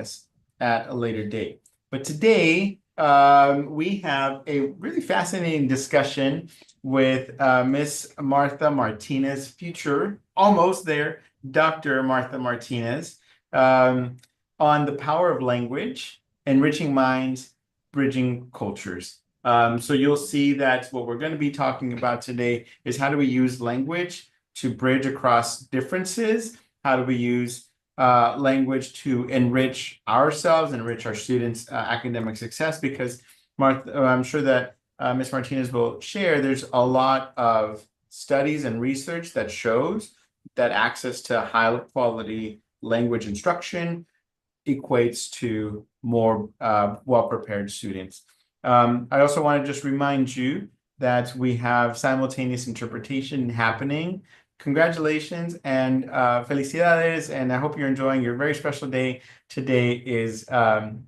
us at a later date. But today, we have a really fascinating discussion with Miss Martha Martinez, future, almost there, Dr. Martha Martinez, um, on the power of language, enriching minds, bridging cultures. So you'll see that what we're going to be talking about today is how do we use language to bridge across differences? How do we use language to enrich ourselves, enrich our students' academic success? Because Martha, I'm sure that Ms. Martinez will share, there's a lot of studies and research that shows that access to high quality language instruction equates to more well-prepared students. I also want to just remind you that we have simultaneous interpretation happening. Congratulations and felicidades, and I hope you're enjoying your very special day. Today is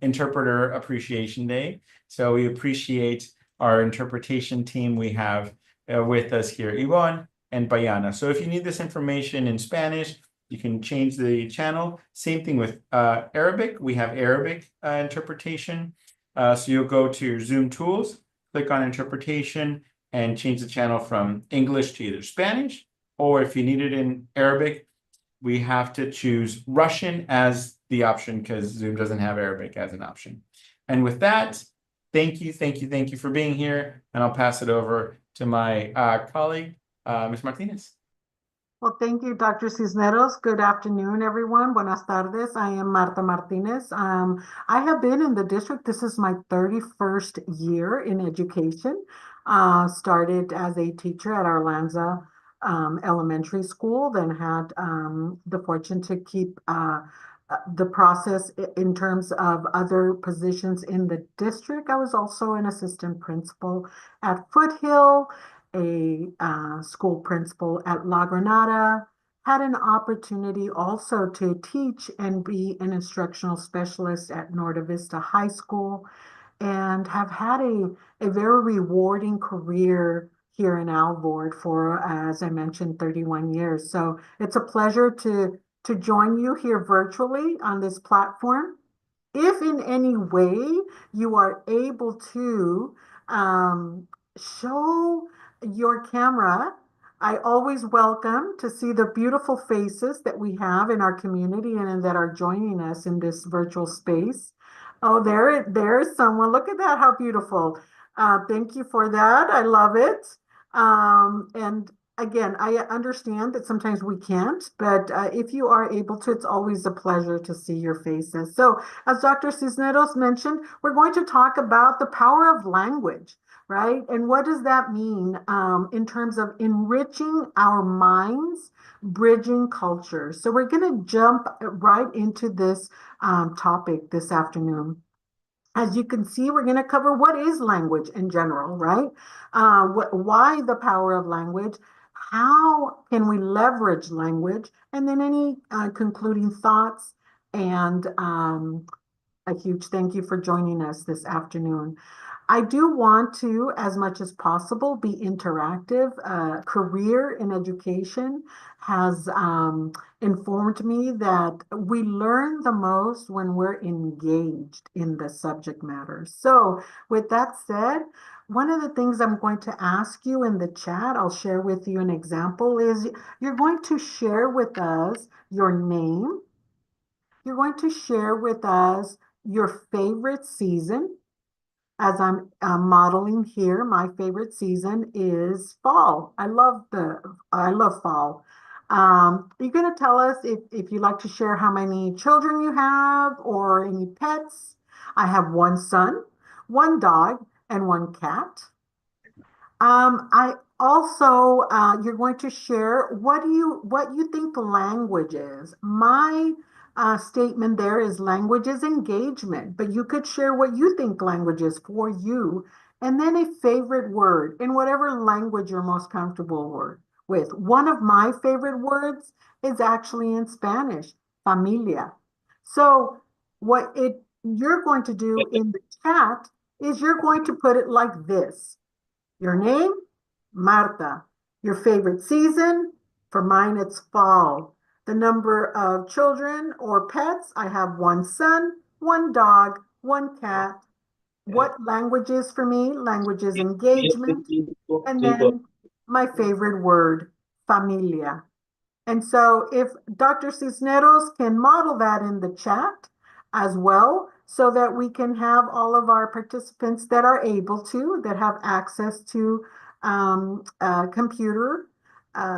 Interpreter Appreciation Day, so we appreciate our interpretation team we have with us here, Yvonne and Bayana. So if you need this information in Spanish, you can change the channel. Same thing with Arabic. We have Arabic interpretation. So you'll go to your Zoom tools, click on interpretation, and change the channel from English to either Spanish, or if you need it in Arabic, we have to choose Russian as the option because Zoom doesn't have Arabic as an option. And with that, thank you for being here. And I'll pass it over to my colleague, Ms. Martinez. Well, thank you, Dr. Cisneros. Good afternoon, everyone. Buenas tardes. I am Marta Martinez. I have been in the district. This is my 31st year in education. Started as a teacher at Arlanza Elementary School, then had the fortune to keep the process in terms of other positions in the district. I was also an assistant principal at Foothill, a school principal at La Granada, had an opportunity also to teach and be an instructional specialist at Norte Vista High School, and have had a very rewarding career here in Alvord for, as I mentioned, 31 years. So it's a pleasure to join you here virtually on this platform. If in any way you are able to show your camera, I always welcome to see the beautiful faces that we have in our community and that are joining us in this virtual space. Oh, there's someone. Look at that, how beautiful. Thank you for that. I love it. And again, I understand that sometimes we can't, but if you are able to, it's always a pleasure to see your faces. So as Dr. Cisneros mentioned, we're going to talk about the power of language, right? And what does that mean in terms of enriching our minds, bridging culture? So we're going to jump right into this topic this afternoon. As you can see, we're going to cover what is language in general, right? Why the power of language? How can we leverage language? And then any concluding thoughts, and a huge thank you for joining us this afternoon. I do want to, as much as possible, be interactive. Career in education has informed me that we learn the most when we're engaged in the subject matter. So with that said, one of the things I'm going to ask you in the chat, I'll share with you an example, is you're going to share with us your name. You're going to share with us your favorite season. As I'm modeling here, my favorite season is fall. I love fall. You're going to tell us if you'd like to share how many children you have or any pets. I have one son, one dog, and one cat. I also, you're going to share what you think language is. My statement there is language is engagement, but you could share what you think language is for you, and then a favorite word in whatever language you're most comfortable with. One of my favorite words is actually in Spanish, familia. So what you're going to do in the chat is you're going to put it like this. Your name, Marta. Your favorite season, for mine it's fall. The number of children or pets, I have one son, one dog, one cat. What languages for me? Languages engagement. And then my favorite word, familia. And so if Dr. Cisneros can model that in the chat as well, so that we can have all of our participants that are able to, that have access to a computer,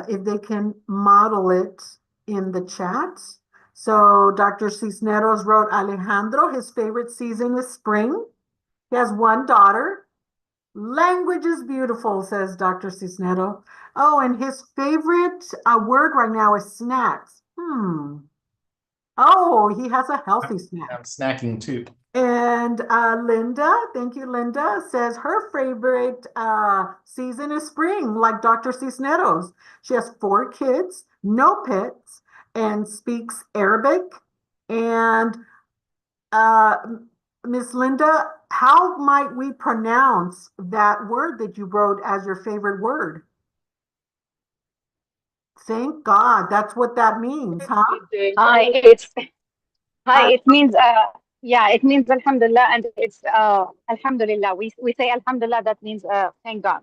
if they can model it in the chat. So Dr. Cisneros wrote Alejandro, his favorite season is spring. He has one daughter. Language is beautiful, says Dr. Cisneros. Oh, and his favorite word right now is snacks. Oh, he has a healthy I'm snack. snacking too. And Linda, thank you, Linda, says her favorite season is spring, like Dr. Cisneros. She has 4 kids, no pets, and speaks Arabic. And uh, Miss Linda, how might we pronounce that word that you wrote as your favorite word? Thank God, that's what that means, huh? Hi, it's hi. It means yeah, it means Alhamdulillah, and it's Alhamdulillah. We say Alhamdulillah. That means thank God.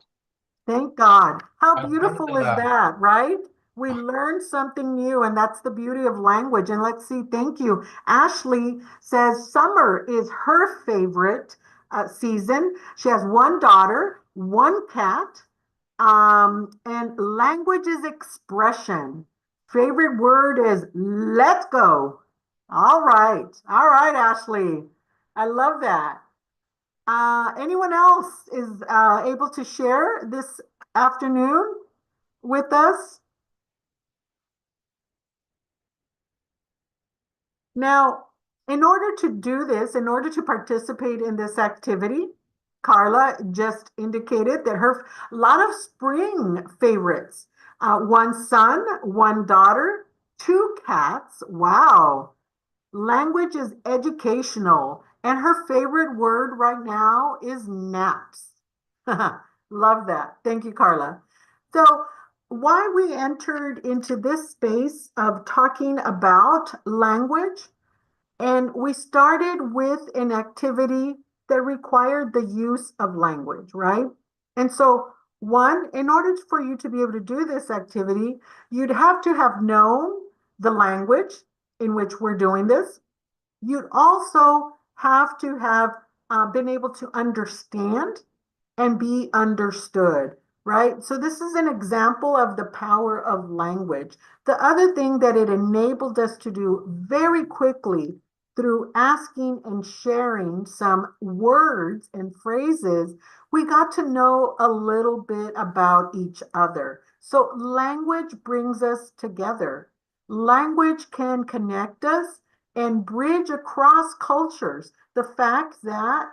Thank God. How beautiful is Alhamdulillah. that, right? We learned something new, and that's the beauty of language. And let's see, thank you. Ashley says summer is her favorite season. She has one daughter, one cat, and language is expression. Favorite word is let's go. All right, Ashley. I love that. Anyone else is able to share this afternoon with us? Now, in order to do this, in order to participate in this activity, Carla just indicated that her a lot of spring favorites. One son, one daughter, 2 cats. Wow. Language is educational, and her favorite word right now is naps. Love that. Thank you, Carla. So, why we entered into this space of talking about language, and we started with an activity that required the use of language, right? And so, one, in order for you to be able to do this activity, you'd have to have known the language in which we're doing this. You'd also have to have been able to understand and be understood, right? So, this is an example of the power of language. The other thing that it enabled us to do very quickly through asking and sharing some words and phrases, we got to know a little bit about each other. So, language brings us together. Language can connect us and bridge across cultures. The fact that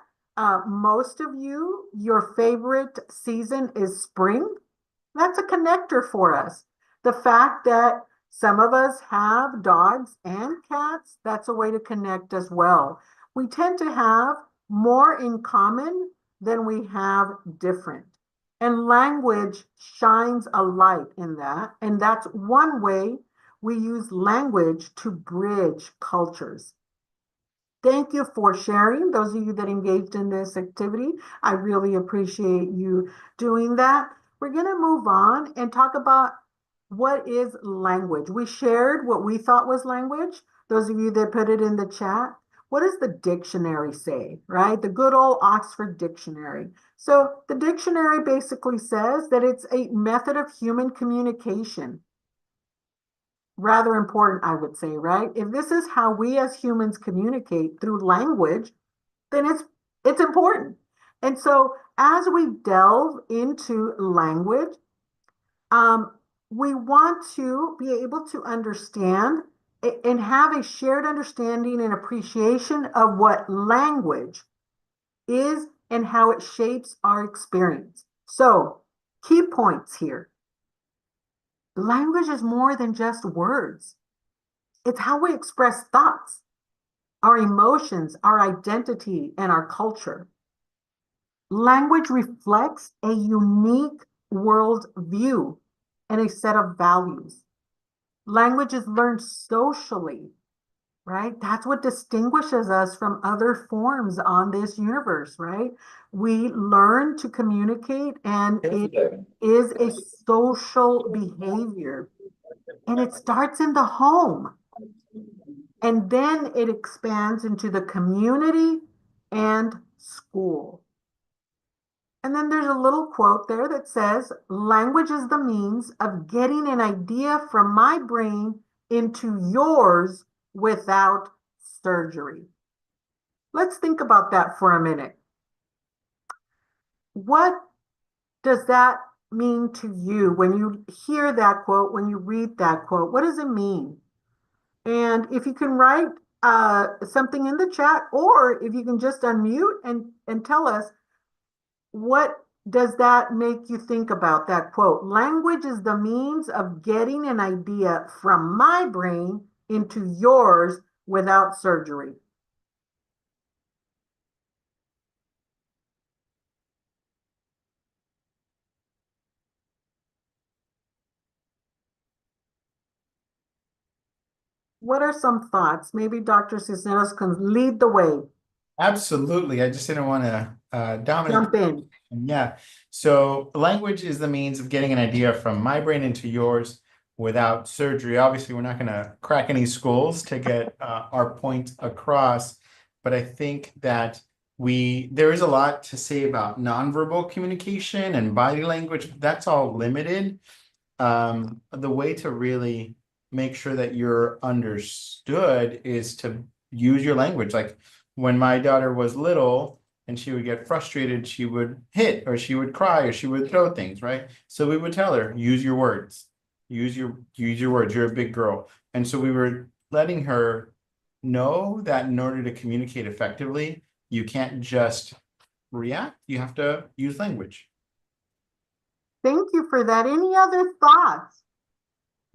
most of you, your favorite season is spring. That's a connector for us. The fact that some of us have dogs and cats, that's a way to connect as well. We tend to have more in common than we have different. And language shines a light in that. And that's one way we use language to bridge cultures. Thank you for sharing. Those of you that engaged in this activity, I really appreciate you doing that. We're going to move on and talk about what is language. We shared what we thought was language. Those of you that put it in the chat, what does the dictionary say, right? The good old Oxford Dictionary. So the dictionary basically says that it's a method of human communication. Rather important, I would say, right? If this is how we as humans communicate through language, then it's important. And so as we delve into language, um, we want to be able to understand and have a shared understanding and appreciation of what language is and how it shapes our experience. So, key points here. Language is more than just words. It's how we express thoughts, our emotions, our identity, and our culture. Language reflects a unique world view and a set of values. Language is learned socially. right? That's what distinguishes us from other forms on this universe, right? We learn to communicate, and it is a social behavior. And it starts in the home. And then it expands into the community and school. And then there's a little quote there that says, language is the means of getting an idea from my brain into yours without surgery. Let's think about that for a minute. What does that mean to you when you hear that quote, when you read that quote? What does it mean? And if you can write something in the chat, or if you can just unmute and tell us, what does that make you think about that quote? Language is the means of getting an idea from my brain into yours without surgery. What are some thoughts? Maybe Dr. Cisneros can lead the way. Absolutely. I just didn't want to dominate. Jump in. Yeah. So language is the means of getting an idea from my brain into yours without surgery. Obviously, we're not going to crack any skulls to get our point across, but I think that there is a lot to say about nonverbal communication and body language. That's all limited. The way to really make sure that you're understood is to use your language. Like when my daughter was little and she would get frustrated, she would hit or she would cry or she would throw things, right? So we would tell her, use your words, use your words. You're a big girl. And so we were letting her know that in order to communicate effectively, you can't just react, you have to use language. Thank you for that. Any other thoughts?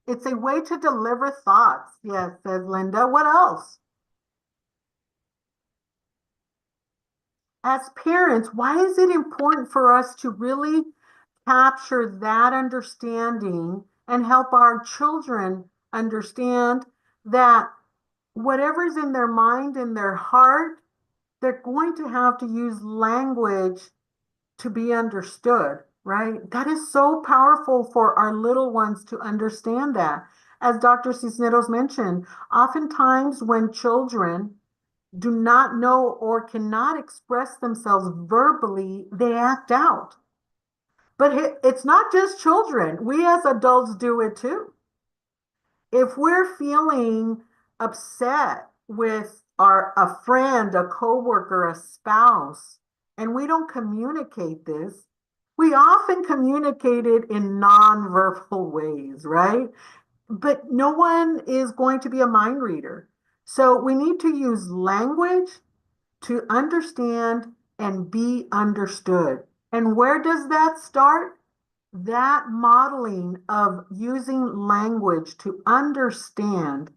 It's a way to deliver thoughts. Yes, says Linda. What else? As parents, why is it important for us to really capture that understanding and help our children understand that whatever's in their mind and their heart, they're going to have to use language to be understood, right? That is so powerful for our little ones to understand that. As Dr. Cisneros mentioned, oftentimes when children do not know or cannot express themselves verbally, they act out. But it's not just children. We as adults do it too. If we're feeling upset with a friend, a coworker, a spouse, and we don't communicate this, we often communicate it in nonverbal ways, right? But no one is going to be a mind reader. So we need to use language to understand and be understood. And where does that start? That modeling of using language to understand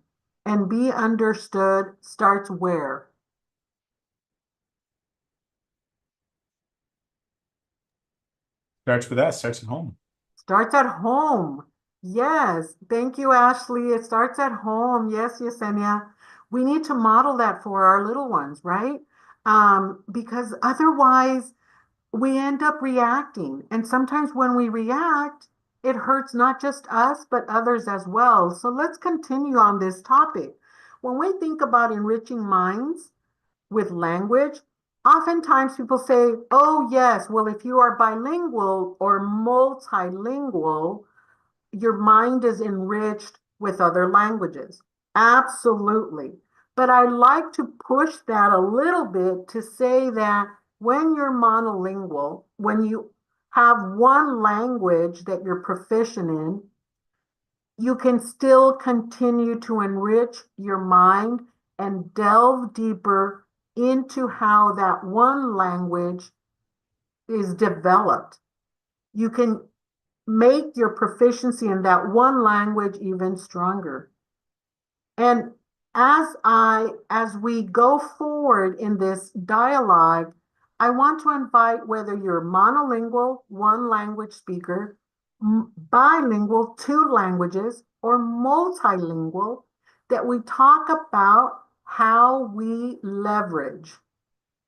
and be understood starts where? Starts with us, starts at home. Starts at home. Yes. Thank you, Ashley. It starts at home. Yes, Yesenia. We need to model that for our little ones, right? Because otherwise, we end up reacting. And sometimes when we react, it hurts not just us, but others as well. So let's continue on this topic. When we think about enriching minds with language, oftentimes people say, oh, yes, well, if you are bilingual or multilingual, your mind is enriched with other languages. Absolutely. But I like to push that a little bit to say that when you're monolingual, when you have one language that you're proficient in, you can still continue to enrich your mind and delve deeper into how that one language is developed. You can make your proficiency in that one language even stronger. And as we go forward in this dialogue, I want to invite whether you're monolingual, one language speaker, bilingual, two languages, or multilingual, that we talk about how we leverage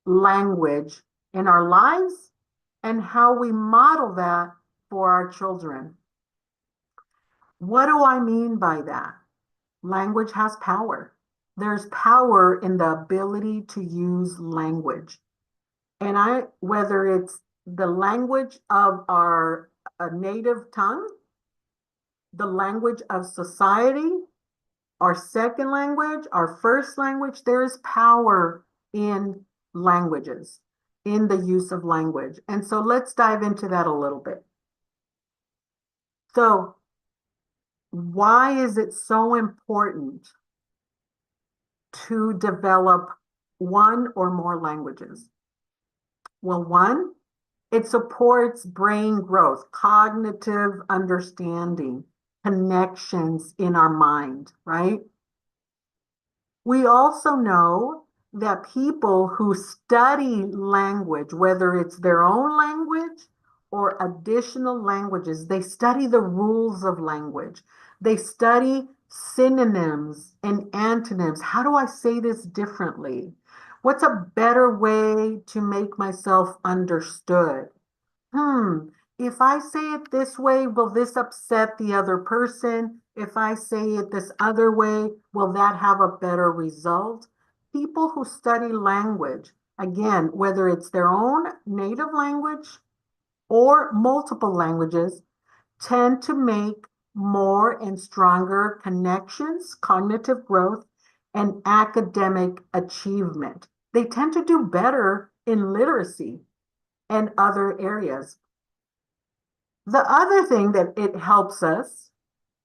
language in our lives and how we model that for our children. What do I mean by that? Language has power. There's power in the ability to use language. And whether it's the language of our native tongue, the language of society, our second language, our first language, there is power in languages, in the use of language. And so let's dive into that a little bit. So, why is it so important to develop one or more languages? Well, one, it supports brain growth, cognitive understanding, connections in our mind, right? We also know that people who study language, whether it's their own language or additional languages, they study the rules of language. They study synonyms and antonyms. How do I say this differently? What's a better way to make myself understood? If I say it this way, will this upset the other person? If I say it this other way, will that have a better result? People who study language, again, whether it's their own native language or multiple languages, tend to make more and stronger connections, cognitive growth, and academic achievement. They tend to do better in literacy and other areas. The other thing that it helps us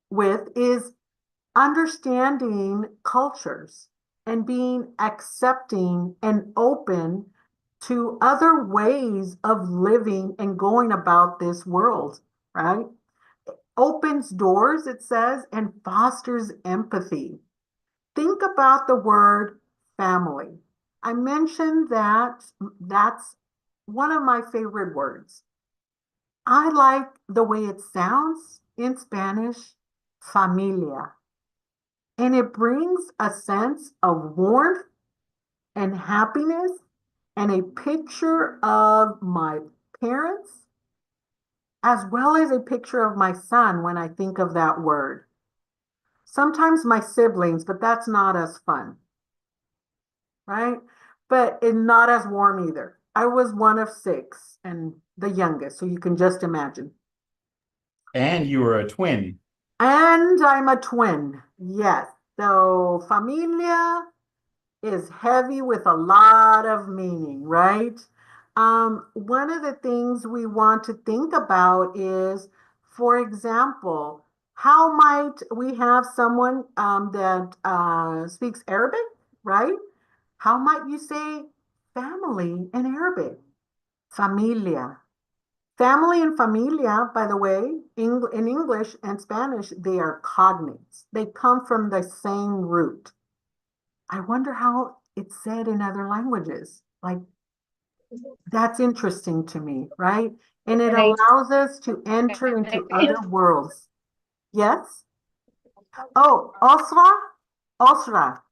with is understanding cultures and being accepting and open to other ways of living and going about this world, right? Opens doors, it says, and fosters empathy. Think about the word family. I mentioned that that's one of my favorite words. I like the way it sounds in Spanish, familia. And it brings a sense of warmth and happiness and a picture of my parents, as well as a picture of my son when I think of that word. Sometimes my siblings, but that's not as fun, right? But it's not as warm either. I was one of six and the youngest, so you can just imagine. And you were a twin. And I'm a twin. Yes. So familia is heavy with a lot of meaning, right? One of the things we want to think about is, for example, how might we have someone that speaks Arabic, right? How might you say family in Arabic? Familia. Family and familia, by the way, in English and Spanish, they are cognates. They come from the same root. I wonder how it's said in other languages. Like, that's interesting to me, right? And it Right. allows us to enter into other worlds. Yes? Oh, Osra? Osra.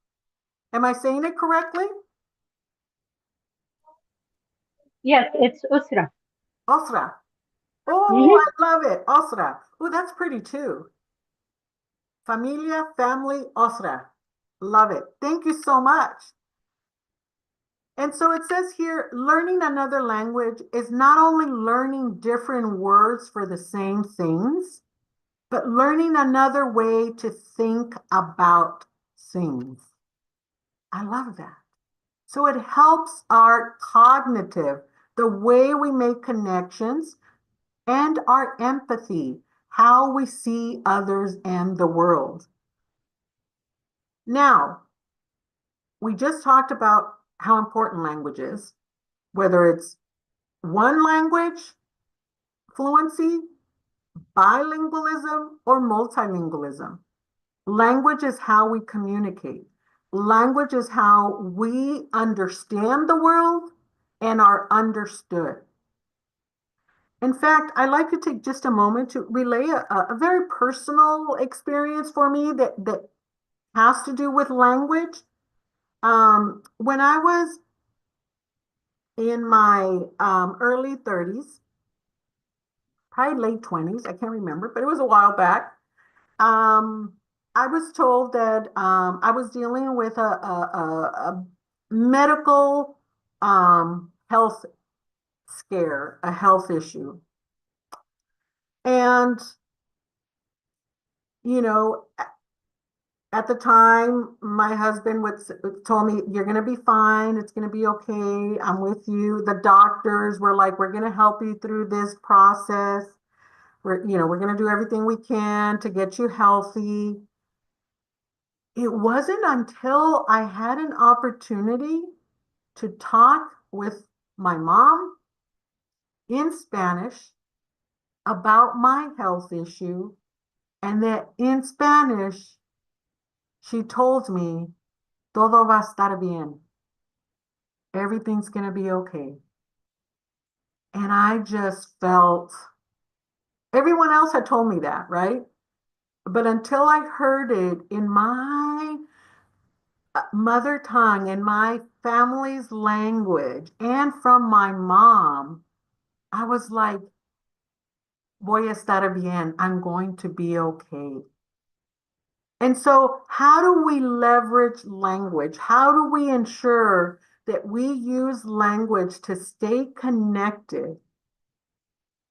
Am I saying it correctly? Yes, it's Usra. Osra. Oh, Mhm. I love it. Osra. Oh, that's pretty too. Familia, family, Osra. Love it. Thank you so much. And so it says here, learning another language is not only learning different words for the same things, but learning another way to think about things. I love that. So it helps our cognitive, the way we make connections, and our empathy, how we see others and the world. Now, we just talked about how important language is, whether it's one language, fluency, bilingualism, or multilingualism. Language is how we communicate. Language is how we understand the world and are understood. In fact, I'd like to take just a moment to relay a very personal experience for me that has to do with language. When I was in my early 30s, probably late 20s, I can't remember, but it was a while back. Um, I was told that I was dealing with a medical health scare, a health issue. And, you know, at the time, my husband told me, "You're going to be fine. It's going to be okay. I'm with you." The doctors were like, "We're going to help you through this process. We're going to do everything we can to get you healthy." It wasn't until I had an opportunity to talk with my mom in Spanish about my health issue, and that in Spanish, she told me, "Todo va a estar bien. Everything's going to be okay." And I just felt, everyone else had told me that, right? But until I heard it in my mother tongue, in my family's language, and from my mom, I was like, voy a estar bien. I'm going to be okay. And so, how do we leverage language? How do we ensure that we use language to stay connected?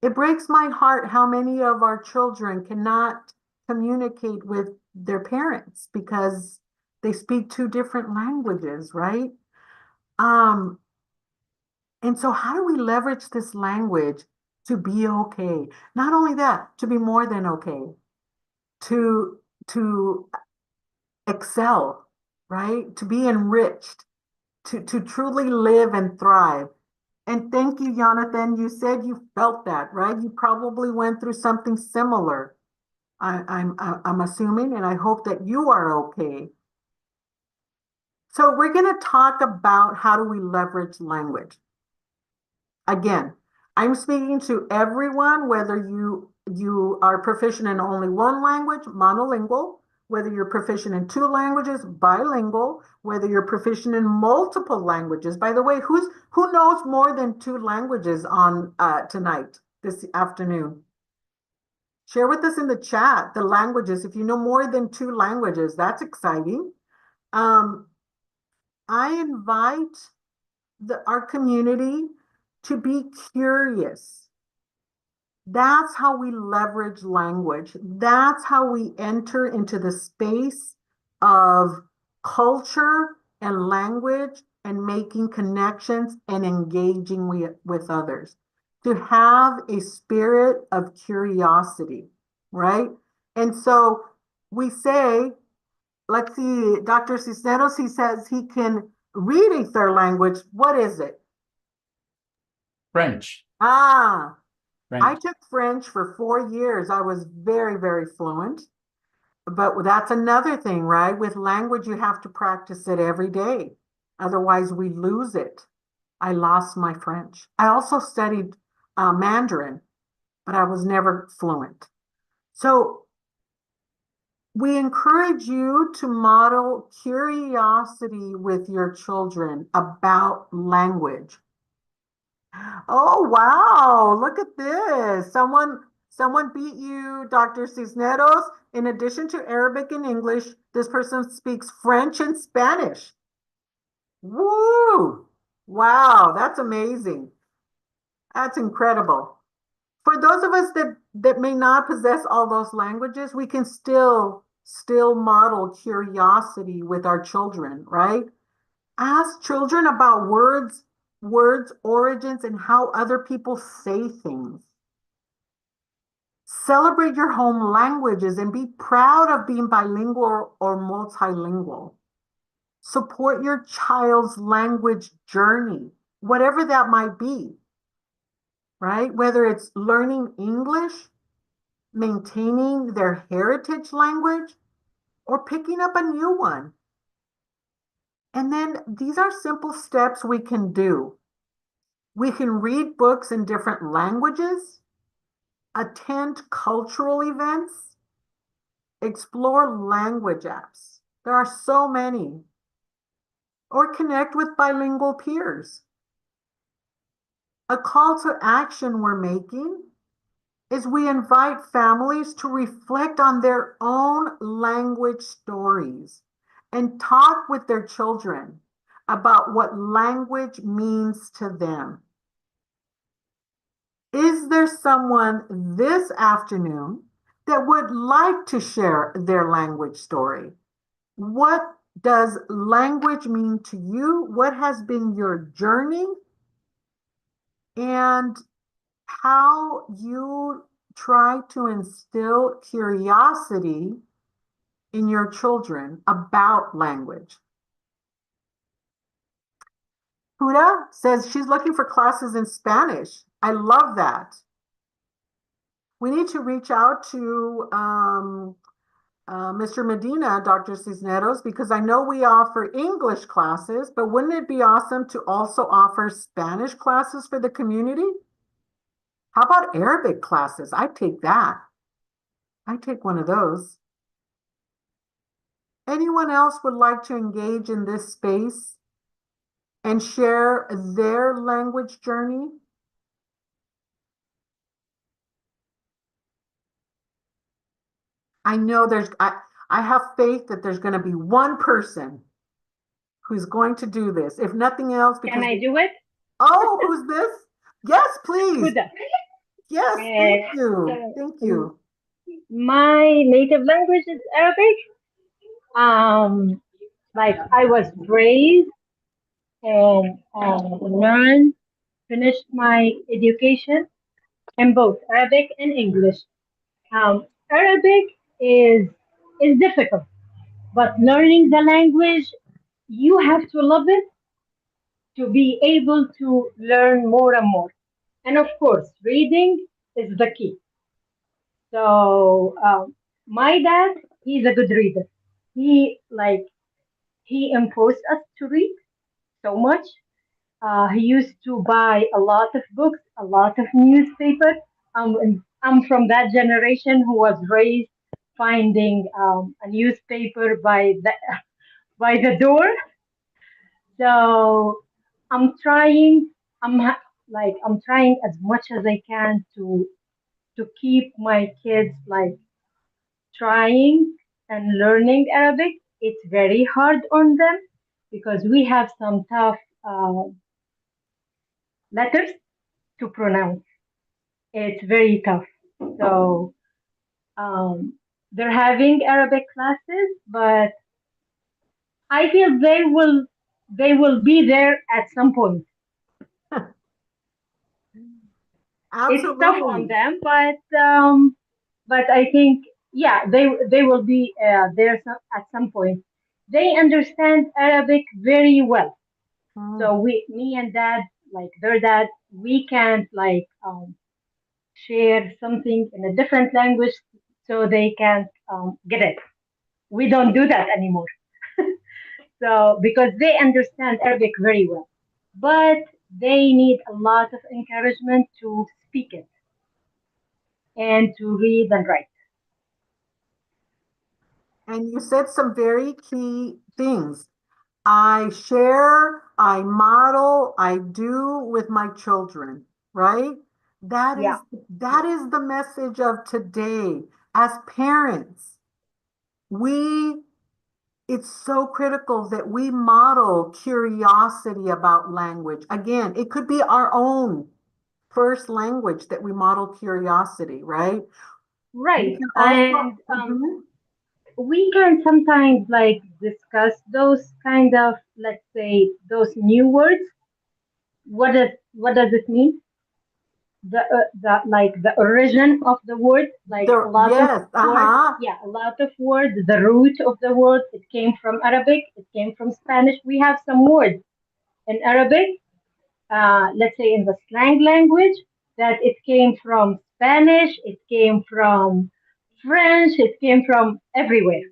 It breaks my heart how many of our children cannot communicate with their parents because they speak two different languages, right? Um, and so how do we leverage this language to be okay? Not only that, to be more than okay, to excel, right? To be enriched, to truly live and thrive. And thank you, Jonathan. You said you felt that, right? You probably went through something similar. I'm assuming, and I hope that you are okay. So we're going to talk about how do we leverage language. Again, I'm speaking to everyone, whether you are proficient in only one language, monolingual, whether you're proficient in two languages, bilingual, whether you're proficient in multiple languages. By the way, who knows more than two languages on tonight, this afternoon? Share with us in the chat the languages. If you know more than two languages, that's exciting. Um, I invite our community to be curious. That's how we leverage language. That's how we enter into the space of culture and language and making connections and engaging with others. To have a spirit of curiosity, right? And so we say, let's see, Dr. Cisneros, he says he can read a third language. What is it? French. I French. took French for 4 years. I was very, very fluent. But that's another thing, right? With language, you have to practice it every day. Otherwise, we lose it. I lost my French. I also studied Mandarin, but I was never fluent. So we encourage you to model curiosity with your children about language. Oh, wow. Look at this. Someone beat you, Dr. Cisneros. In addition to Arabic and English, this person speaks French and Spanish. Woo! Wow, that's amazing. That's incredible. For those of us that may not possess all those languages, we can still model curiosity with our children, right? Ask children about words, origins, and how other people say things. Celebrate your home languages and be proud of being bilingual or multilingual. Support your child's language journey, whatever that might be, right? Whether it's learning English, maintaining their heritage language, or picking up a new one. And then these are simple steps we can do. We can read books in different languages, attend cultural events, explore language apps. There are so many. or connect with bilingual peers. A call to action we're making is we invite families to reflect on their own language stories and talk with their children about what language means to them. Is there someone this afternoon that would like to share their language story? What does language mean to you? What has been your journey? And how you try to instill curiosity in your children about language. Huda says she's looking for classes in Spanish. I love that. We need to reach out to Mr. Medina, Dr. Cisneros, because I know we offer English classes, but wouldn't it be awesome to also offer Spanish classes for the community? How about Arabic classes? I take that. I take one of those. Anyone else would like to engage in this space and share their language journey? I know I have faith that there's going to be one person who's going to do this. If nothing else, Can because I do it? oh, who's this? Yes, please. Huda. Yes, thank you. Thank you. My native language is Arabic. Like I was raised and learned, finished my education in both Arabic and English. Arabic is is difficult, but learning the language, you have to love it to be able to learn more and more. And of course, reading is the key. So my dad, he's a good reader. He like he enforced us to read so much. He used to buy a lot of books, a lot of newspapers. And I'm from that generation who was raised finding a newspaper by the door. So I'm trying. I'm trying as much as I can to keep my kids like trying and learning Arabic. It's very hard on them because we have some tough letters to pronounce. It's very tough. So they're having Arabic classes, but I feel they will be there at some point. It's tough on Absolutely. them, but I think yeah they will be there at some point. They understand Arabic very well. Mm. So me and dad, like their dad, we can't like share something in a different language so they can't get it. We don't do that anymore. So because they understand Arabic very well, but they need a lot of encouragement to speak it and to read and write. And you said some very key things. I share, I model, I do with my children, right? That Yeah, is that is the message of today. As parents, we it's so critical that we model curiosity about language. Again, it could be our own first language that we model curiosity, right? We right. can also, And we can sometimes like discuss those kind of, let's say, those new words. What does it mean? The like the origin of the word, like a lot of yes, words. uh-huh. Yeah, a lot of words. The root of the word. It came from Arabic. It came from Spanish. We have some words in Arabic. Let's say in the slang language, that it came from Spanish. It came from French. It came from everywhere.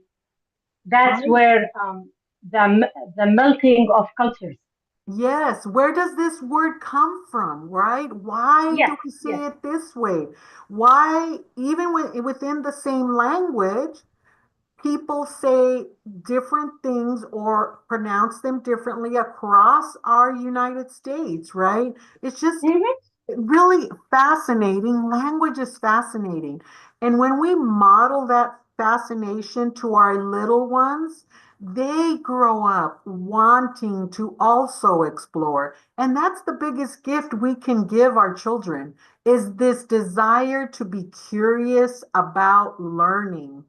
That's Right? where the melting of cultures. Yes, where does this word come from, right? Why Yes, do we yes, say it this way? Why, even within the same language, people say different things or pronounce them differently across our United States, right? It's just Mhm. really fascinating. Language is fascinating. And when we model that fascination to our little ones, they grow up wanting to also explore. And that's the biggest gift we can give our children is this desire to be curious about learning.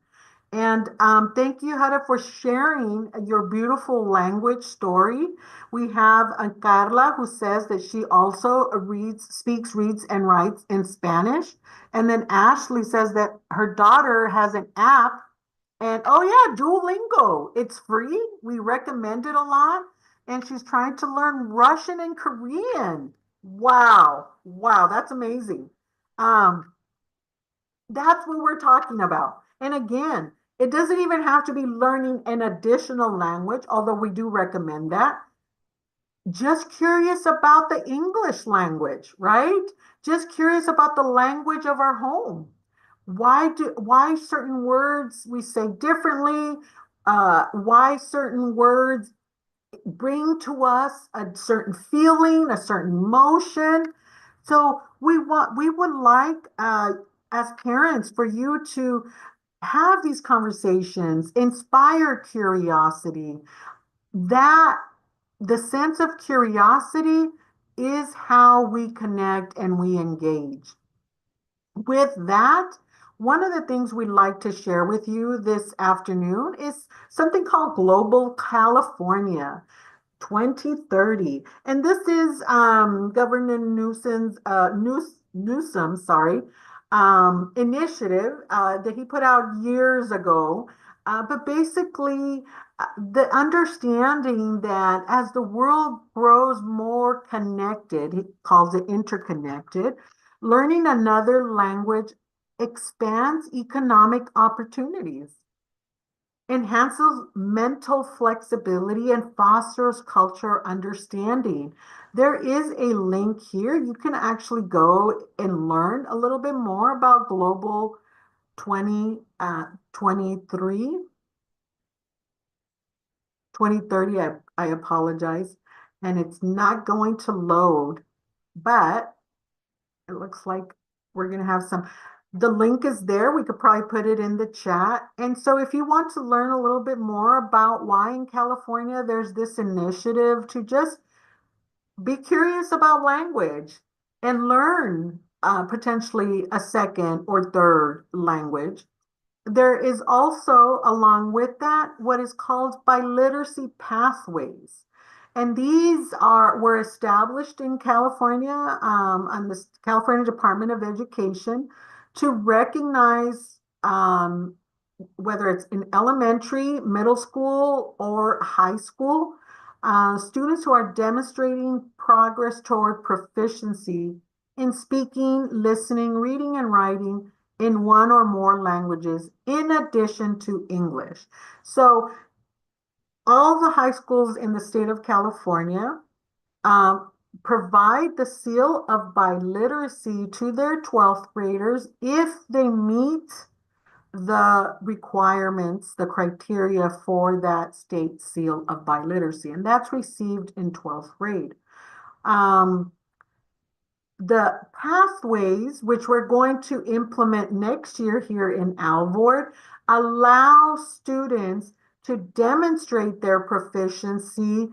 And thank you, Hada, for sharing your beautiful language story. We have Carla, who says that she also speaks, reads, and writes in Spanish. And then Ashley says that her daughter has an app. And oh, yeah, Duolingo. It's free. We recommend it a lot. And she's trying to learn Russian and Korean. Wow. Wow, that's amazing. Um, that's what we're talking about. And again, it doesn't even have to be learning an additional language, although we do recommend that. Just curious about the English language, right? Just curious about the language of our home. Why certain words we say differently? Why certain words bring to us a certain feeling, a certain motion. So we would like as parents for you to have these conversations, inspire curiosity. That the sense of curiosity is how we connect and we engage. With that, one of the things we'd like to share with you this afternoon is something called Global California. 2030. And this is Governor Newsom, sorry, initiative that he put out years ago. But basically, the understanding that as the world grows more connected, he calls it interconnected, learning another language expands economic opportunities, enhances mental flexibility, and fosters cultural understanding. There is a link here. You can actually go and learn a little bit more about Global 2023, 2030. I apologize. And it's not going to load, but it looks like we're going to have some. The link is there. We could probably put it in the chat. And so if you want to learn a little bit more about why in California there's this initiative to just be curious about language and learn potentially a second or third language. There is also, along with that, what is called biliteracy pathways. And these were established in California, on the California Department of Education to recognize whether it's in elementary, middle school, or high school, students who are demonstrating progress toward proficiency in speaking, listening, reading, and writing in one or more languages in addition to English. So all the high schools in the state of California um, provide the seal of biliteracy to their 12th graders if they meet the requirements, the criteria for that state seal of biliteracy, and that's received in 12th grade. The pathways, which we're going to implement next year here in Alvord, allow students to demonstrate their proficiency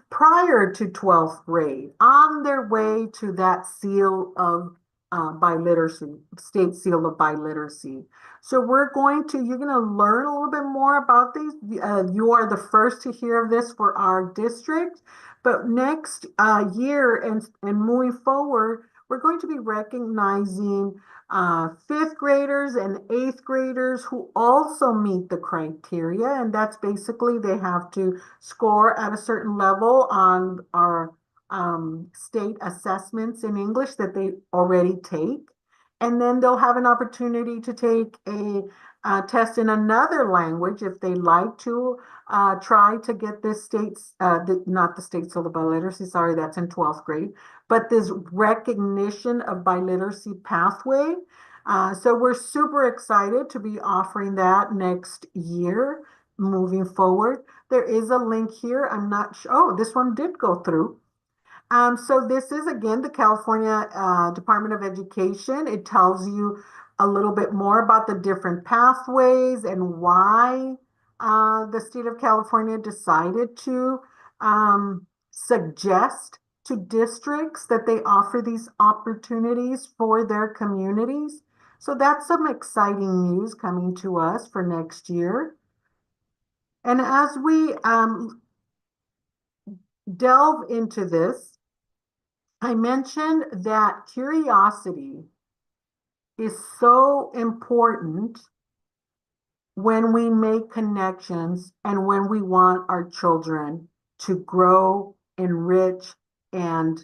prior to 12th grade on their way to that seal of biliteracy, state seal of biliteracy. So you're going to learn a little bit more about these. You are the first to hear of this for our district. But next year and moving forward, we're going to be recognizing fifth graders and eighth graders who also meet the criteria. And that's basically they have to score at a certain level on our state assessments in English that they already take. And then they'll have an opportunity to take a test in another language if they like to try to get this not the state seal of biliteracy, sorry, that's in 12th grade, but this recognition of biliteracy pathway. So we're super excited to be offering that next year moving forward. There is a link here. I'm not sure. Oh, this one did go through. So this is again the California Department of Education. It tells you a little bit more about the different pathways and why the state of California decided to suggest to districts that they offer these opportunities for their communities. So that's some exciting news coming to us for next year. And as we delve into this, I mentioned that curiosity is so important when we make connections and when we want our children to grow, enrich, and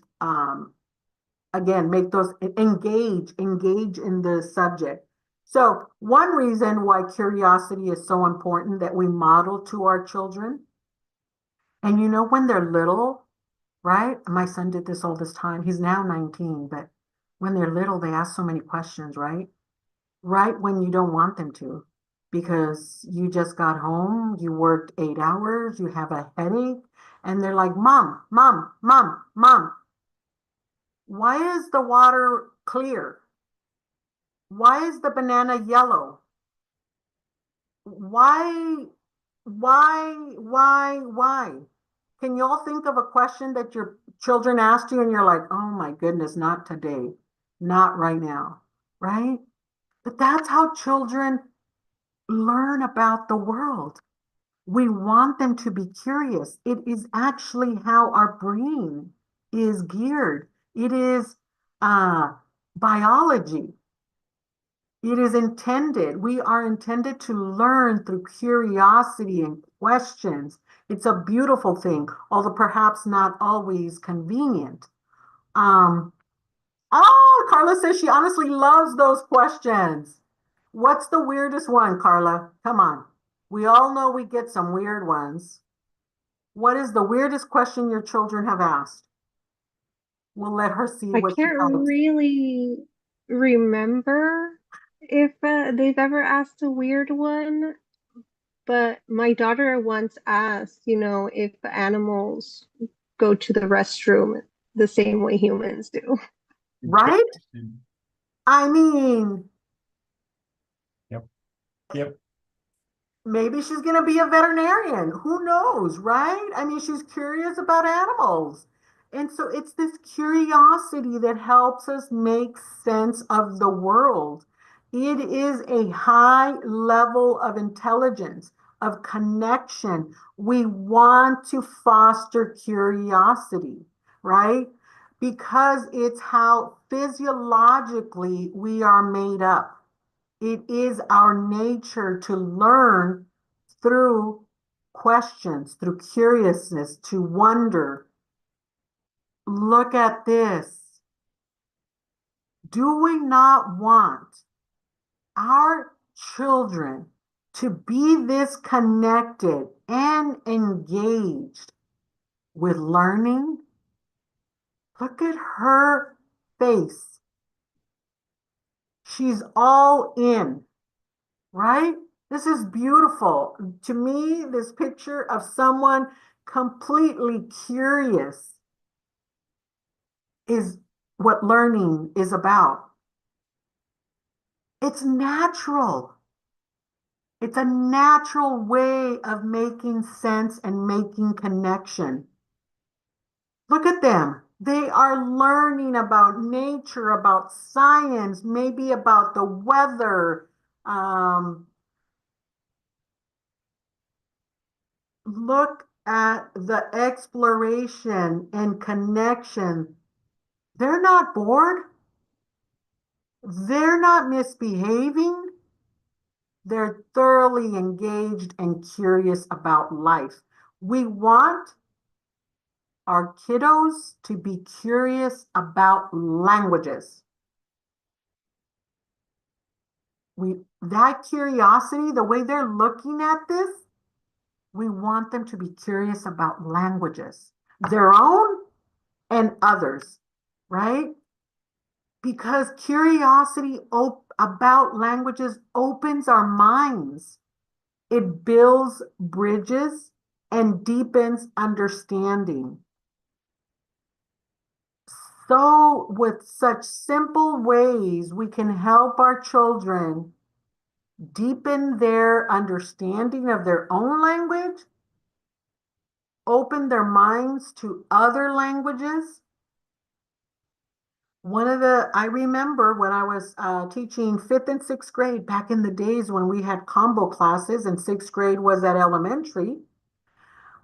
again, make those engage in the subject. So one reason why curiosity is so important that we model to our children, and when they're little, right? My son did this all this time. He's now 19, but when they're little, they ask so many questions, right? Right when you don't want them to, because you just got home, you worked 8 hours, you have a headache, and they're like, Mom, Mom, Mom, Mom, why is the water clear? Why is the banana yellow? Why, why? Can you all think of a question that your children asked you and you're like, oh my goodness, not today, not right now, right? But that's how children learn about the world. We want them to be curious. It is actually how our brain is geared. It is biology. It is intended. We are intended to learn through curiosity and questions. It's a beautiful thing, although perhaps not always convenient. Um, oh, Carla says she honestly loves those questions. What's the weirdest one, Carla? Come on. We all know we get some weird ones. What is the weirdest question your children have asked? We'll let her see I what she can't types. really remember if they've ever asked a weird one, but my daughter once asked, if animals go to the restroom the same way humans do. Right? I mean, Yep. Yep. maybe she's going to be a veterinarian. Who knows, right? I mean, she's curious about animals. And so it's this curiosity that helps us make sense of the world. It is a high level of intelligence, of connection. We want to foster curiosity, right? Because it's how physiologically we are made up. It is our nature to learn through questions, through curiousness, to wonder. Look at this. Do we not want our children to be this connected and engaged with learning? Look at her face. She's all in. Right? This is beautiful. To me, this picture of someone completely curious is what learning is about. It's natural. It's a natural way of making sense and making connection. Look at them. They are learning about nature, about science, maybe about the weather, look at the exploration and connection. They're not bored. They're not misbehaving. They're thoroughly engaged and curious about life. We want our kiddos to be curious about languages. That curiosity, the way they're looking at this, we want them to be curious about languages, their own and others, right? Because curiosity about languages opens our minds. It builds bridges and deepens understanding. So, with such simple ways, we can help our children deepen their understanding of their own language, open their minds to other languages. I remember when I was teaching fifth and sixth grade back in the days when we had combo classes and sixth grade was at elementary.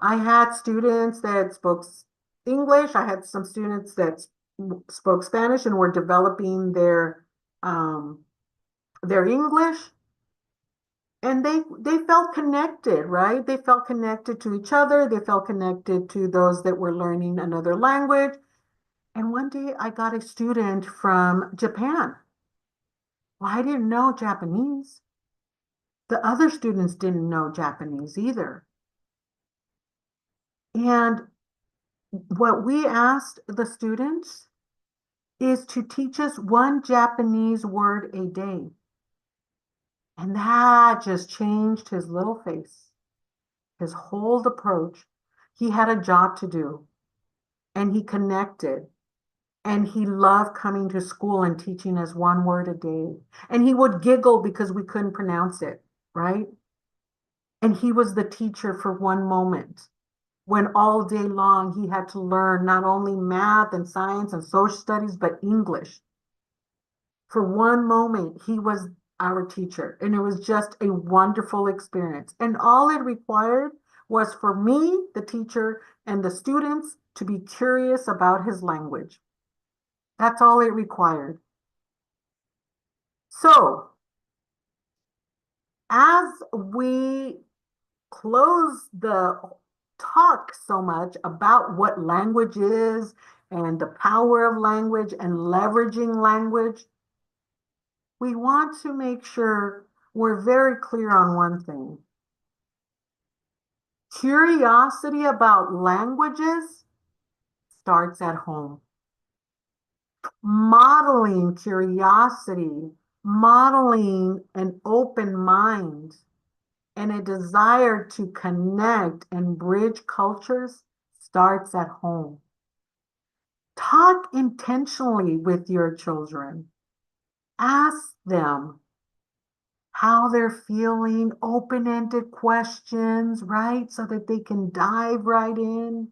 I had students that spoke English. I had some students that spoke Spanish and were developing their English. And they felt connected, right? They felt connected to each other. They felt connected to those that were learning another language. And one day I got a student from Japan. Well, I didn't know Japanese. The other students didn't know Japanese either. And what we asked the students is to teach us one Japanese word a day. And that just changed his little face, his whole approach. He had a job to do and he connected and he loved coming to school and teaching us one word a day. And he would giggle because we couldn't pronounce it, right? And he was the teacher for one moment when all day long he had to learn not only math and science and social studies, but English. For one moment, he was our teacher, and it was just a wonderful experience. And all it required was for me, the teacher, and the students to be curious about his language. That's all it required. So, as we close the talk so much about what language is and the power of language and leveraging language, we want to make sure we're very clear on one thing. Curiosity about languages starts at home. Modeling curiosity, modeling an open mind, and a desire to connect and bridge cultures starts at home. Talk intentionally with your children. Ask them how they're feeling, open-ended questions, right? So that they can dive right in.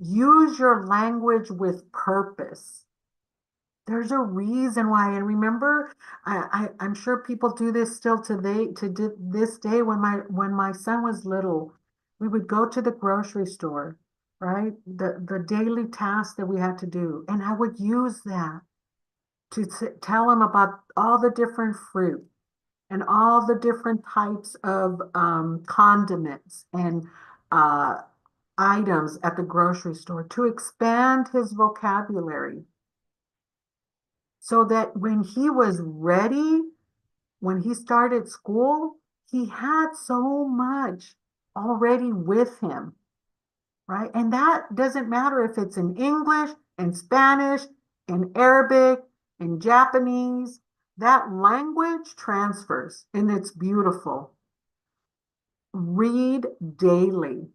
Use your language with purpose. There's a reason why. And remember, I'm sure people do this still today, this day when my son was little, we would go to the grocery store, right? The daily tasks that we had to do. And I would use that to tell him about all the different fruit and all the different types of condiments and items at the grocery store to expand his vocabulary so that when he was ready, when he started school, he had so much already with him, right? And that doesn't matter if it's in English, in Spanish, in Arabic, in Japanese. That language transfers and it's beautiful. Read daily.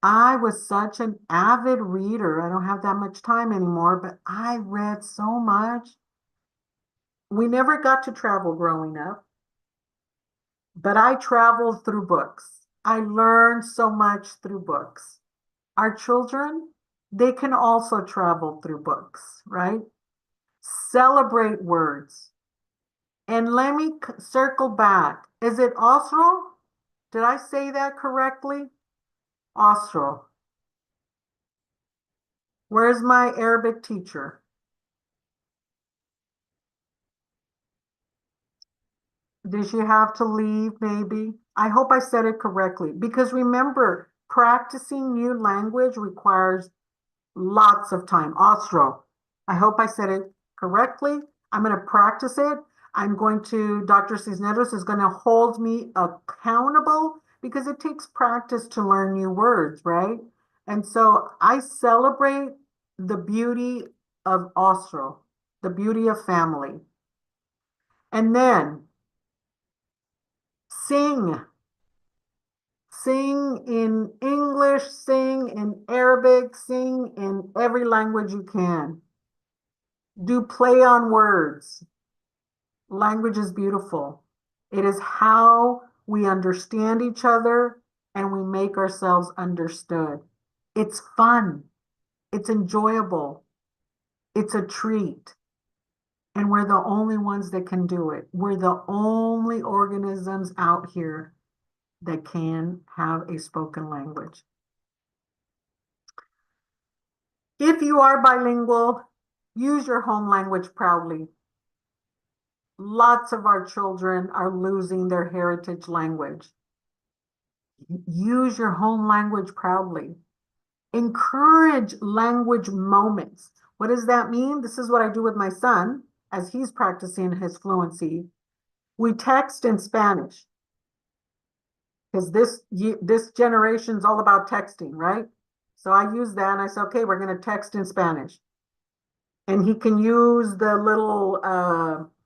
I was such an avid reader. I don't have that much time anymore, but I read so much. We never got to travel growing up, but I traveled through books. I learned so much through books. Our children, they can also travel through books, right? Celebrate words. And let me circle back. Is it Osro? Did I say that correctly? Osro. Where's my Arabic teacher? Did she have to leave maybe? I hope I said it correctly because remember, practicing new language requires lots of time. Ostro. I hope I said it correctly. I'm going to practice it. Dr. Cisneros is going to hold me accountable because it takes practice to learn new words, right? And so I celebrate the beauty of Ostro. the beauty of family. And then sing. Sing in English, sing in Arabic, sing in every language you can. Do play on words. Language is beautiful. It is how we understand each other and we make ourselves understood. It's fun. It's enjoyable. It's a treat. And we're the only ones that can do it. We're the only organisms out here that can have a spoken language. If you are bilingual, use your home language proudly. Lots of our children are losing their heritage language. Use your home language proudly. Encourage language moments. What does that mean? This is what I do with my son as he's practicing his fluency. We text in Spanish because this generation's all about texting, right? So I use that and I say, okay, we're going to text in Spanish. And he can use the little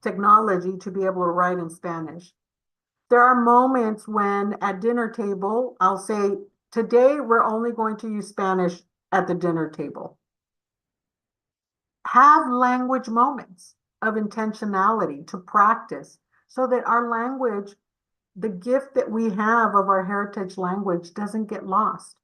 technology to be able to write in Spanish. There are moments when at dinner table, I'll say, today we're only going to use Spanish at the dinner table. Have language moments of intentionality to practice so that our language, the gift that we have of our heritage language, doesn't get lost.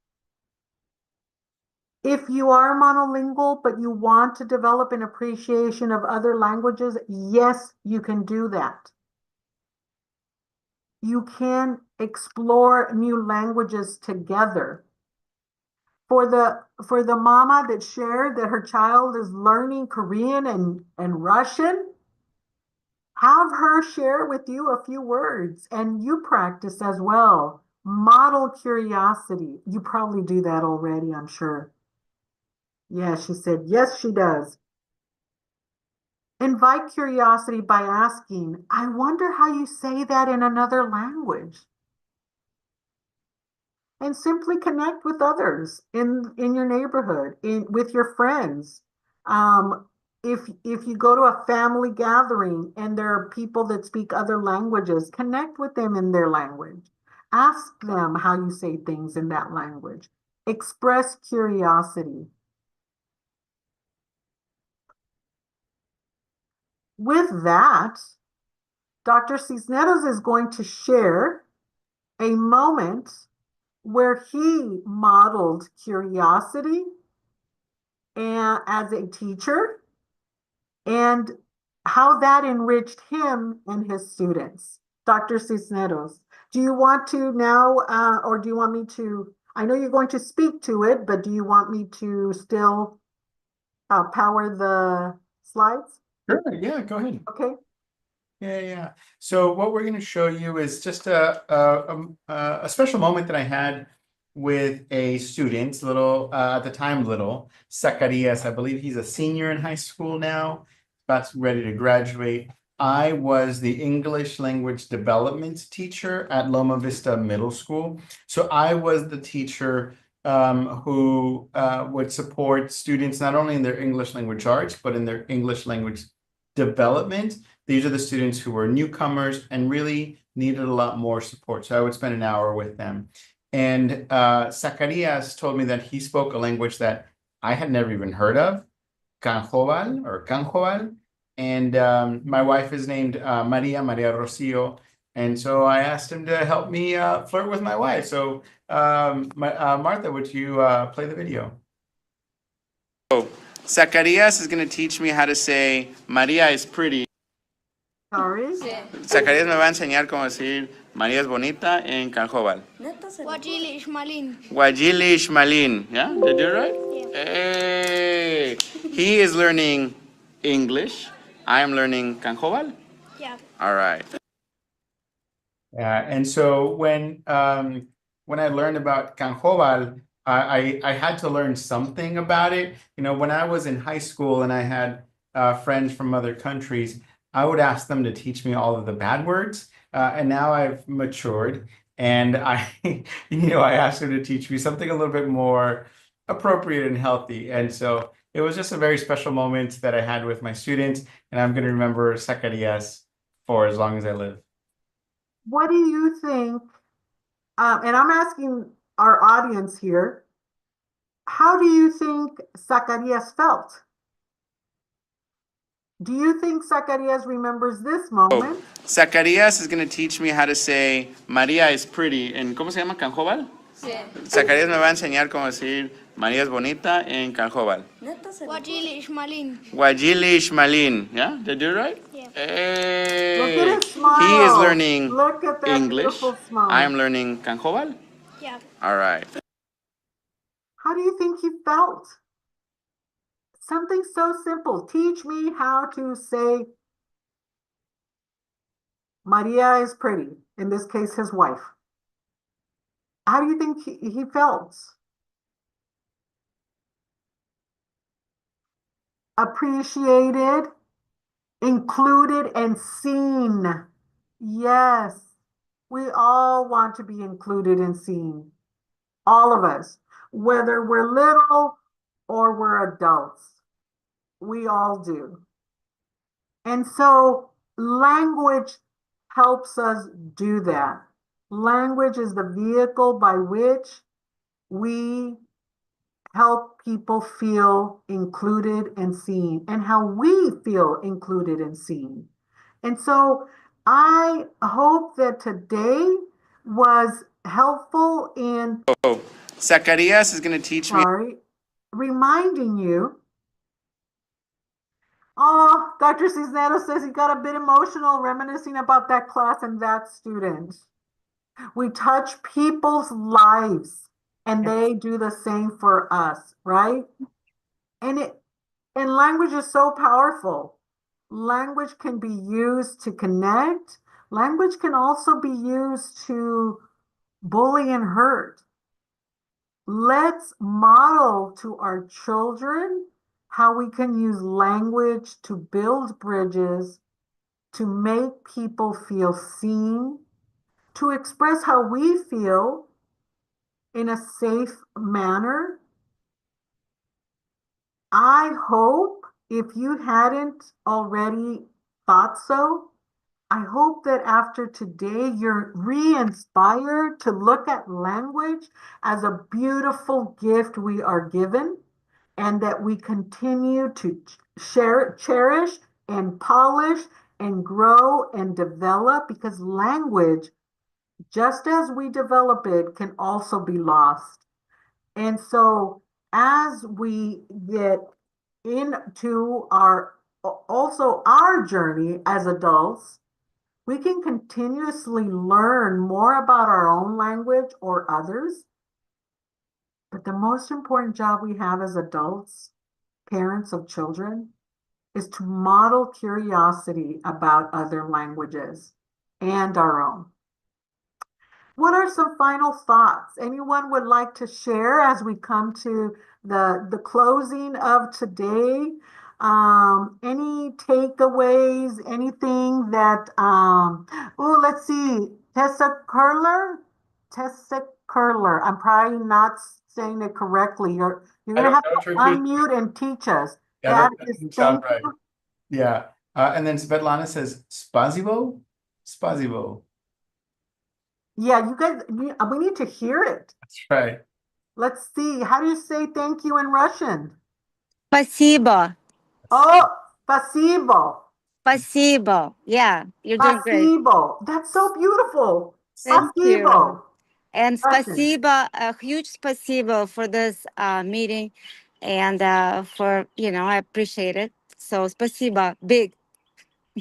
If you are monolingual, but you want to develop an appreciation of other languages, yes, you can do that. You can explore new languages together. For the mama that shared that her child is learning Korean and Russian, have her share with you a few words and you practice as well. Model curiosity. You probably do that already, I'm sure. Yeah, she said, yes, she does. Invite curiosity by asking, I wonder how you say that in another language. And simply connect with others in your neighborhood, with your friends. If you go to a family gathering and there are people that speak other languages, connect with them in their language. Ask them how you say things in that language. Express curiosity. With that, Dr. Cisneros is going to share a moment where he modeled curiosity and as a teacher and how that enriched him and his students. Dr. Cisneros, do you want to now, or do you want me to, I know you're going to speak to it, but do you want me to still power the slides? Sure, yeah, go ahead. Okay. Yeah. So what we're going to show you is just a special moment that I had with a student, at the time, Zacarias. I believe he's a senior in high school now, about ready to graduate. I was the English language development teacher at Loma Vista Middle School. So I was the teacher who would support students not only in their English language arts, but in their English language development. These are the students who were newcomers and really needed a lot more support. So I would spend an hour with them. And Zacarias told me that he spoke a language that I had never even heard of, Canjoval. And my wife is named Maria Rocio. And so I asked him to help me flirt with my wife. So Martha, would you play the video? Zacarias is going to teach me how to say María es pretty. Sorry. Zacarias me va a enseñar cómo decir María es bonita en Canjoval. Wajili Ishmalin. Wajili Ishmalin. Yeah, did I do it right? Yeah. Hey. He is learning English. I am learning Canjoval. Yeah. All right. Yeah, and so when I learned about Canjoval, I had to learn something about it. You know, when I was in high school and I had friends from other countries, I would ask them to teach me all of the bad words. And now I've matured and I asked them to teach me something a little bit more appropriate and healthy. And so it was just a very special moment that I had with my students, and I'm going to remember Zacarias for as long as I live. What do you think? And I'm asking our audience here, how do you think Zacarias felt? Do you think Zacarias remembers this moment? Zacarias is going to teach me how to say María is pretty en, ¿cómo se llama? Canjóbal. Sí. Zacarias me va a enseñar cómo decir María es bonita en Canjóbal. Wajili Ishmalin. Wajili Ishmalin. Yeah, did I do it right? Yeah. Hey. Look at his smile. He is learning Look at that English. beautiful smile. I'm learning Canjóbal. Yeah. All right. How do you think he felt? Something so simple. Teach me how to say Maria is pretty. In this case, his wife. How do you think he felt? Appreciated, included, and seen. Yes, we all want to be included and seen. All of us, whether we're little or we're adults, we all do. And so language helps us do that. Language is the vehicle by which we help people feel included and seen, and how we feel included and seen. And so I hope that today was helpful in Zacarias is going to teach me. Reminding you. Oh, Dr. Cisneros says he got a bit emotional reminiscing about that class and that student. We touch people's lives and they do the same for us, right? And language is so powerful. Language can be used to connect. Language can also be used to bully and hurt. Let's model to our children how we can use language to build bridges, to make people feel seen, to express how we feel in a safe manner. I hope, if you hadn't already thought so, I hope that after today you're re-inspired to look at language as a beautiful gift we are given, and that we continue to cherish and polish and grow and develop, because language, just as we develop it, can also be lost. And so as we get into our journey as adults, we can continuously learn more about our own language or others. But the most important job we have as adults, parents of children, is to model curiosity about other languages and our own. What are some final thoughts anyone would like to share as we come to the closing of today? Any takeaways, anything that, let's see, Tessa Curler, I'm probably not saying it correctly. You're gonna have to unmute and teach us. Yeah, That is, sound right. Yeah. And then Svetlana says Spazivo. Spazivo. Yeah, you guys, we need to hear it. That's right. Let's see. How do you say thank you in Russian? Спасибо. Oh, спасибо. Спасибо. Yeah, you're doing great. Spasibo. That's so beautiful. Thank you. Spasibo. And Russian. спасибо, a huge спасибо for this meeting, and for, I appreciate it. So спасибо, big.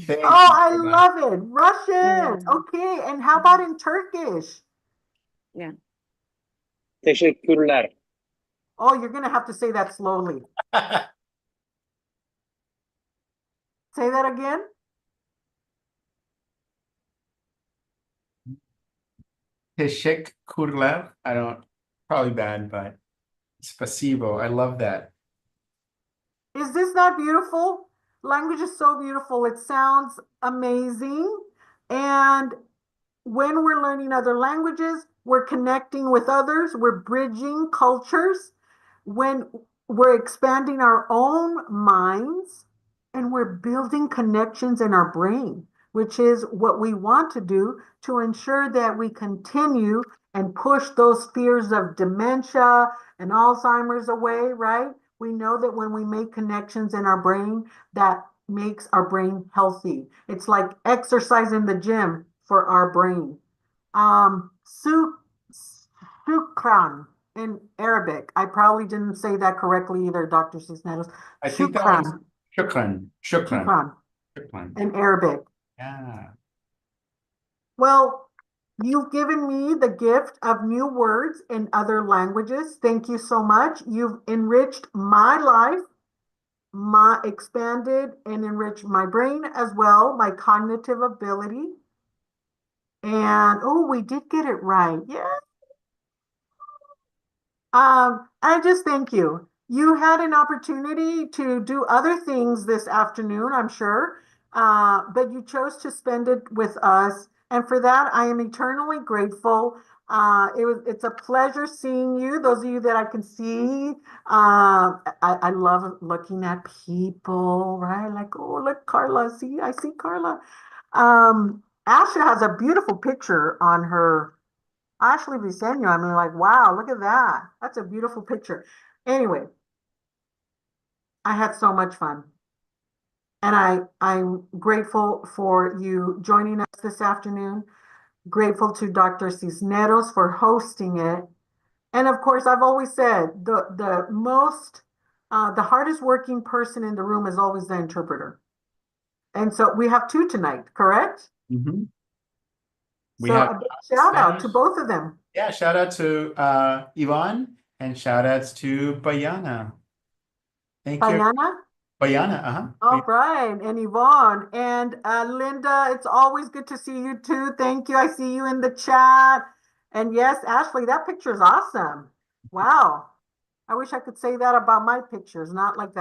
Thank Oh, I you. love it. Russian. Yeah. Okay. And how about in Turkish? Yeah. Teşekkürler. Oh, you're going to have to say that slowly. Say that again. Teşekkürler. Probably bad, but spasibo. I love that. Is this not beautiful? Language is so beautiful. It sounds amazing. And when we're learning other languages, we're connecting with others, we're bridging cultures. when we're expanding our own minds and we're building connections in our brain, which is what we want to do to ensure that we continue and push those fears of dementia and Alzheimer's away, right? We know that when we make connections in our brain, that makes our brain healthy. It's like exercise in the gym for our brain. Shukran in Arabic. I probably didn't say that correctly either, Dr. Cisneros. I think that was Shukran. shukran. Shukran in Arabic. Yeah. Well, you've given me the gift of new words in other languages. Thank you so much. You've enriched my life, my expanded and enriched my brain as well, my cognitive ability. And oh, we did get it right. Yeah. I just thank you. You had an opportunity to do other things this afternoon, I'm sure, but you chose to spend it with us. And for that, I am eternally grateful. It's a pleasure seeing you. Those of you that I can see, I love looking at people, right? Like, oh, look, Carla. See, I see Carla. Asha has a beautiful picture on her Ashley Briseño. I mean, like, wow, look at that. That's a beautiful picture. Anyway, I had so much fun. And I'm grateful for you joining us this afternoon. Grateful to Dr. Cisneros for hosting it. And of course, I've always said the hardest working person in the room is always the interpreter. And so we have two tonight, correct? Mm-hmm. We So have a big shout out to both of them. Yeah, shout out to Yvonne and shout outs to Bayana. Thank you. Bayana? Bayana, All right, and Yvonne and Linda, it's always good to see you too. Thank you. I see you in the chat. And yes, Ashley, that picture is awesome. Wow. I wish I could say that about my pictures, not like that.